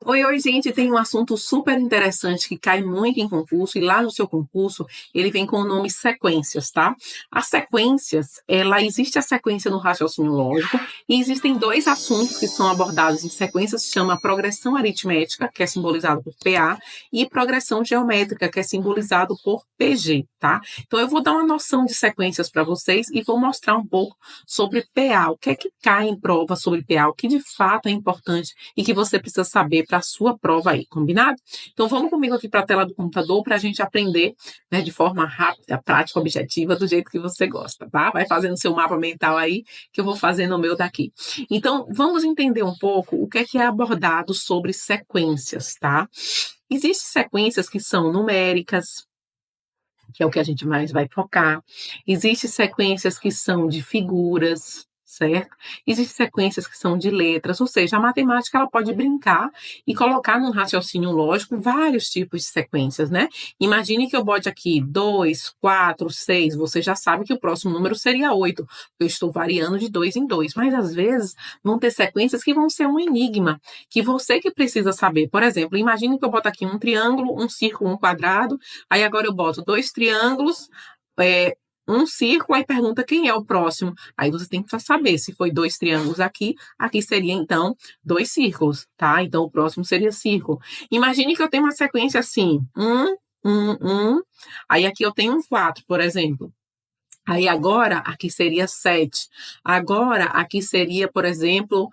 Oi, gente, tem um assunto super interessante que cai muito em concurso, e lá no seu concurso ele vem com o nome sequências, tá? As sequências, existe a sequência no raciocínio lógico, e existem dois assuntos que são abordados em sequências, que chama progressão aritmética, que é simbolizado por PA, e progressão geométrica, que é simbolizado por PG, tá? Então eu vou dar uma noção de sequências para vocês e vou mostrar um pouco sobre PA, o que é que cai em prova sobre PA, o que de fato é importante e que você precisa saber para a sua prova aí, combinado? Então vamos comigo aqui para a tela do computador para a gente aprender, né, de forma rápida, prática, objetiva, do jeito que você gosta, tá? Vai fazendo seu mapa mental aí, que eu vou fazendo o meu daqui. Então vamos entender um pouco o que é abordado sobre sequências, tá? Existem sequências que são numéricas, que é o que a gente mais vai focar. Existem sequências que são de figuras, certo? Existem sequências que são de letras, ou seja, a matemática ela pode brincar e colocar num raciocínio lógico vários tipos de sequências, né? Imagine que eu bote aqui 2, 4, 6, você já sabe que o próximo número seria 8, eu estou variando de 2 em 2, mas às vezes vão ter sequências que vão ser um enigma, que você que precisa saber. Por exemplo, imagine que eu boto aqui um triângulo, um círculo, um quadrado, aí agora eu boto dois triângulos, um círculo, aí pergunta quem é o próximo. Aí você tem que saber se foi dois triângulos aqui, aqui seria então dois círculos, tá? Então o próximo seria círculo. Imagine que eu tenho uma sequência assim, aí aqui eu tenho um 4, por exemplo. Aí agora aqui seria 7. Agora aqui seria, por exemplo,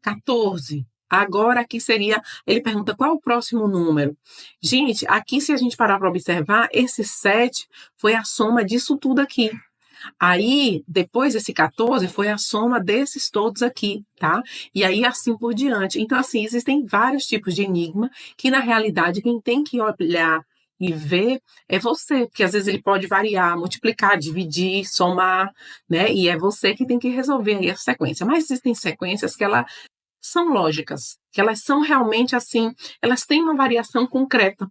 14. Agora aqui seria, ele pergunta qual é o próximo número. Gente, aqui se a gente parar para observar, esse 7 foi a soma disso tudo aqui. Aí, depois desse 14, foi a soma desses todos aqui, tá? E aí, assim por diante. Então, assim, existem vários tipos de enigma que, na realidade, quem tem que olhar e ver é você, porque às vezes ele pode variar, multiplicar, dividir, somar, né? E é você que tem que resolver aí a sequência. Mas existem sequências que elas são lógicas, que elas são realmente assim, elas têm uma variação concreta.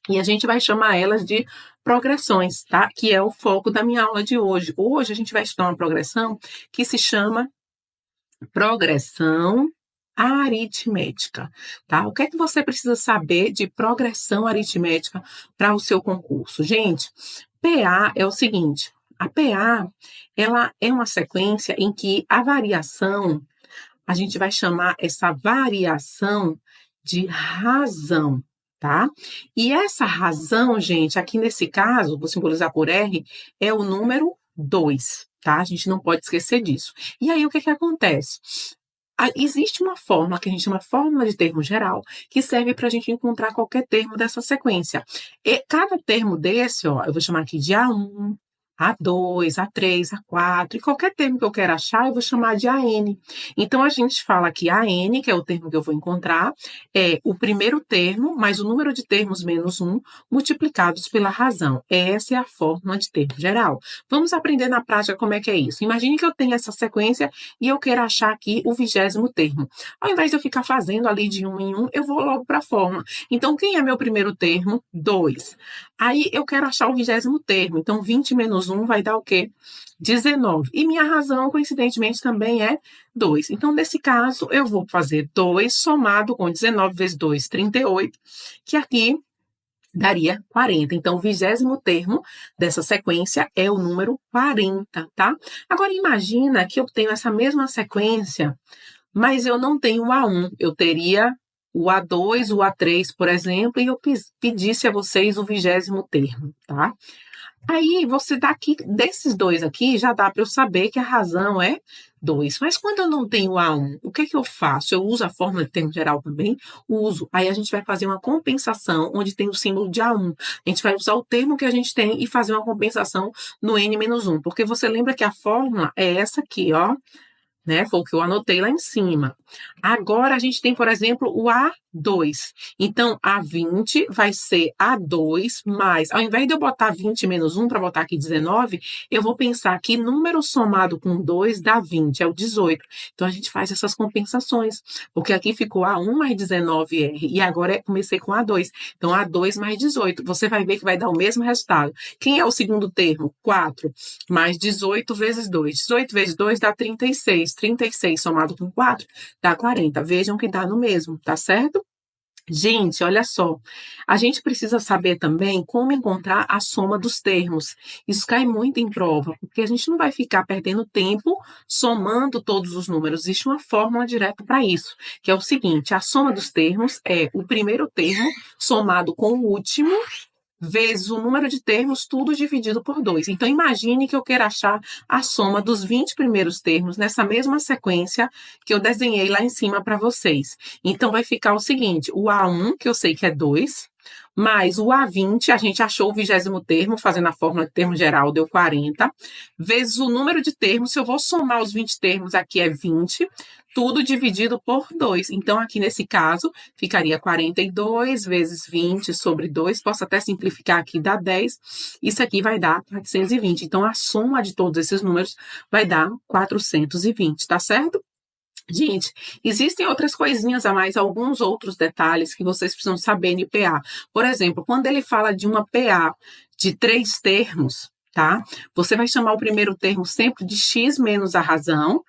E a gente vai chamar elas de progressões, tá? Que é o foco da minha aula de hoje. Hoje a gente vai estudar uma progressão que se chama progressão aritmética, tá? O que é que você precisa saber de progressão aritmética para o seu concurso? Gente, PA é o seguinte, a PA, ela é uma sequência em que a variação, a gente vai chamar essa variação de razão, tá? E essa razão, gente, aqui nesse caso, vou simbolizar por R, é o número 2, tá? A gente não pode esquecer disso. E aí, o que acontece? Existe uma forma, que a gente chama fórmula de termo geral, que serve para a gente encontrar qualquer termo dessa sequência. E cada termo desse, ó, eu vou chamar aqui de A1, A2, A3, A4, e qualquer termo que eu queira achar, eu vou chamar de AN. Então, a gente fala que AN, que é o termo que eu vou encontrar, é o primeiro termo, mais o número de termos menos 1, multiplicados pela razão. Essa é a fórmula de termo geral. Vamos aprender na prática como é que é isso. Imagine que eu tenho essa sequência e eu quero achar aqui o 20º termo. Ao invés de eu ficar fazendo ali de um em um, eu vou logo para a fórmula. Então, quem é meu primeiro termo? 2. Aí, eu quero achar o 20º termo. Então, 20 menos 1 vai dar o quê? 19. E minha razão, coincidentemente, também é 2. Então, nesse caso, eu vou fazer 2 somado com 19 vezes 2, 38, que aqui daria 40. Então, o 20º termo dessa sequência é o número 40, tá? Agora, imagina que eu tenho essa mesma sequência, mas eu não tenho o A1. Eu teria o A2, o A3, por exemplo, e eu pedisse a vocês o 20º termo, tá? Aí, você daqui, desses dois aqui, já dá para eu saber que a razão é 2. Mas quando eu não tenho A1, o que é que eu faço? Eu uso a fórmula de termo geral também? Uso. Aí a gente vai fazer uma compensação onde tem o símbolo de A1. A gente vai usar o termo que a gente tem e fazer uma compensação no N-1. Porque você lembra que a fórmula é essa aqui, ó. Né? Foi o que eu anotei lá em cima. Agora a gente tem, por exemplo, o A2. Então, A20 vai ser A2 mais, ao invés de eu botar 20 menos 1 para botar aqui 19, eu vou pensar que número somado com 2 dá 20, é o 18. Então, a gente faz essas compensações, porque aqui ficou A1 mais 19R, e agora comecei com A2. Então, A2 mais 18. Você vai ver que vai dar o mesmo resultado. Quem é o segundo termo? 4 mais 18 vezes 2. 18 vezes 2 dá 36. 36 somado com 4 dá 40. Vejam que dá no mesmo, tá certo? Gente, olha só, a gente precisa saber também como encontrar a soma dos termos. Isso cai muito em prova, porque a gente não vai ficar perdendo tempo somando todos os números. Existe uma fórmula direta para isso, que é o seguinte: a soma dos termos é o primeiro termo somado com o último vezes o número de termos, tudo dividido por 2. Então, imagine que eu quero achar a soma dos 20 primeiros termos nessa mesma sequência que eu desenhei lá em cima para vocês. Então, vai ficar o seguinte: o A1, que eu sei que é 2, mais o A20, a gente achou o 20º termo, fazendo a fórmula de termo geral, deu 40, vezes o número de termos, se eu vou somar os 20 termos, aqui é 20, tudo dividido por 2. Então, aqui nesse caso, ficaria 42 vezes 20 sobre 2, posso até simplificar aqui, dá 10, isso aqui vai dar 420. Então, a soma de todos esses números vai dar 420, tá certo? Gente, existem outras coisinhas a mais, alguns outros detalhes que vocês precisam saber de PA. Por exemplo, quando ele fala de uma PA de 3 termos, tá? Você vai chamar o primeiro termo sempre de x menos a razão,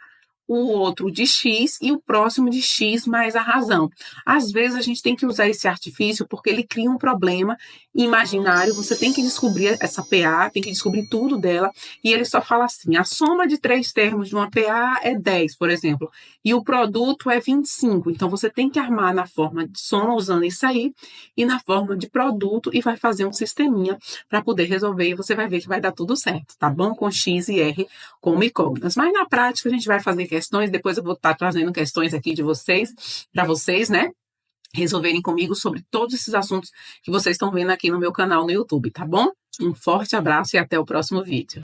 o outro de x e o próximo de x mais a razão. Às vezes a gente tem que usar esse artifício porque ele cria um problema imaginário, você tem que descobrir essa PA, tem que descobrir tudo dela, e ele só fala assim: a soma de 3 termos de uma PA é 10, por exemplo, e o produto é 25. Então você tem que armar na forma de soma usando isso aí e na forma de produto e vai fazer um sisteminha para poder resolver, e você vai ver que vai dar tudo certo, tá bom? Com x e r como incógnitas. Mas na prática a gente vai fazer questões, depois eu vou estar trazendo questões aqui de vocês, para vocês, né, resolverem comigo sobre todos esses assuntos que vocês estão vendo aqui no meu canal no YouTube, tá bom? Um forte abraço e até o próximo vídeo.